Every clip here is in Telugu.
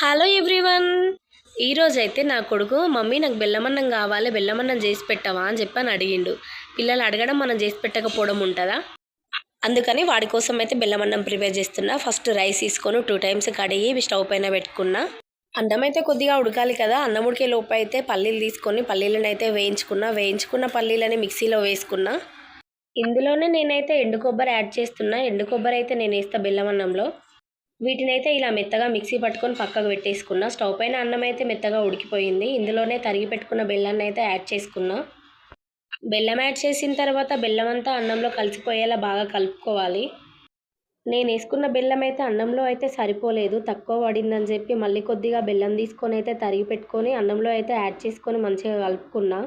Hello everyone. ఈరోజైతే నా కొడుకు మమ్మీ నాకు బెల్లమన్నం కావాలి, బెల్లమన్నం చేసి పెట్టవా అని చెప్పని అడిగిండు. పిల్లలు అడగడం మనం చేసి పెట్టకపోవడం ఉంటుందా? అందుకని వాడి కోసం అయితే బెల్లమన్నం ప్రిపేర్ చేస్తున్నా. ఫస్ట్ రైస్ తీసుకొని 2 టైమ్స్ కడిగి స్టవ్ పైన పెట్టుకున్నా. అన్నం అయితే కొద్దిగా ఉడకాలి కదా. అన్నం ఉడికే లోపు అయితే పల్లీలు తీసుకొని పల్లీలను అయితే వేయించుకున్న పల్లీలని మిక్సీలో వేసుకున్నా. ఇందులోనే నేనైతే ఎండు కొబ్బరి యాడ్ చేస్తున్నా. ఎండు కొబ్బరి అయితే నేను వేస్తా బెల్లమన్నంలో. వీటినైతే ఇలా మెత్తగా మిక్సీ పట్టుకొని పక్కకు పెట్టేసుకున్నా. స్టవ్ పైన అన్నం అయితే మెత్తగా ఉడికిపోయింది. ఇందులోనే తరిగి పెట్టుకున్న బెల్లాన్ని అయితే యాడ్ చేసుకున్నా. బెల్లం యాడ్ చేసిన తర్వాత బెల్లం అంతా అన్నంలో కలిసిపోయేలా బాగా కలుపుకోవాలి. నేను వేసుకున్న బెల్లం అయితే అన్నంలో అయితే సరిపోలేదు, తక్కువ పడిందని చెప్పి మళ్ళీ కొద్దిగా బెల్లం తీసుకొని అయితే తరిగి పెట్టుకొని అన్నంలో అయితే యాడ్ చేసుకొని మంచిగా కలుపుకున్నా.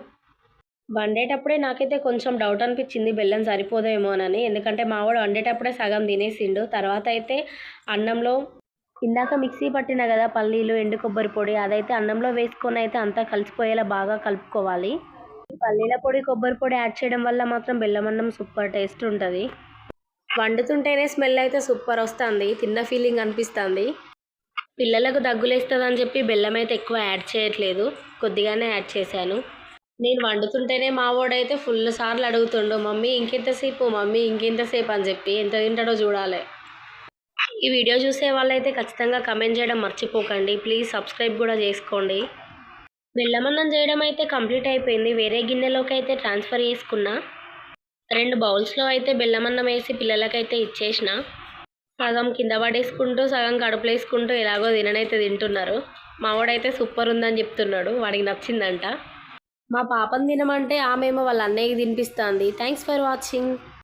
వండేటప్పుడే నాకైతే కొంచెం డౌట్ అనిపించింది బెల్లం సరిపోదేమోనని. ఎందుకంటే మావాడు వండేటప్పుడే సగం తినేసిండు. తర్వాత అయితే అన్నంలో ఇందాక మిక్సీ పట్టిన కదా పల్లీలు, ఎండు కొబ్బరి పొడి, అదైతే అన్నంలో వేసుకొని అయితే అంతా కలిసిపోయేలా బాగా కలుపుకోవాలి. పల్లీల పొడి, కొబ్బరి పొడి యాడ్ చేయడం వల్ల మాత్రం బెల్లం అన్నం సూపర్ టేస్ట్ ఉంటుంది. వండుతుంటేనే స్మెల్ అయితే సూపర్ వస్తుంది, తిన్న ఫీలింగ్ అనిపిస్తుంది. పిల్లలకు దగ్గులేస్తుందని చెప్పి బెల్లం అయితే ఎక్కువ యాడ్ చేయట్లేదు, కొద్దిగానే యాడ్ చేశాను. నేను వండుతుంటేనే మావోడైతే ఫుల్ సార్లు అడుగుతుండు, మమ్మీ ఇంకెంతసేపు, మమ్మీ ఇంకెంతసేపు అని చెప్పి. ఎంత తింటాడో చూడాలి. ఈ వీడియో చూసే వాళ్ళైతే ఖచ్చితంగా కమెంట్ చేయడం మర్చిపోకండి. ప్లీజ్ సబ్స్క్రైబ్ కూడా చేసుకోండి. బెల్లమన్నం చేయడం అయితే కంప్లీట్ అయిపోయింది. వేరే గిన్నెలోకి అయితే ట్రాన్స్ఫర్ చేసుకున్నా. 2 బౌల్స్లో అయితే బెల్లమన్నం వేసి పిల్లలకైతే ఇచ్చేసిన. సగం కింద పడేసుకుంటూ సగం కడుపులో వేసుకుంటూ ఎలాగో తిననైతే తింటున్నారు. మావాడైతే సూపర్ ఉందని చెప్తున్నాడు, వాడికి నచ్చిందంట. మా పాపని తినమంటే ఆమెమో వాళ్ళ అన్నయ్యకి తినిపిస్తుంది. Thanks for watching.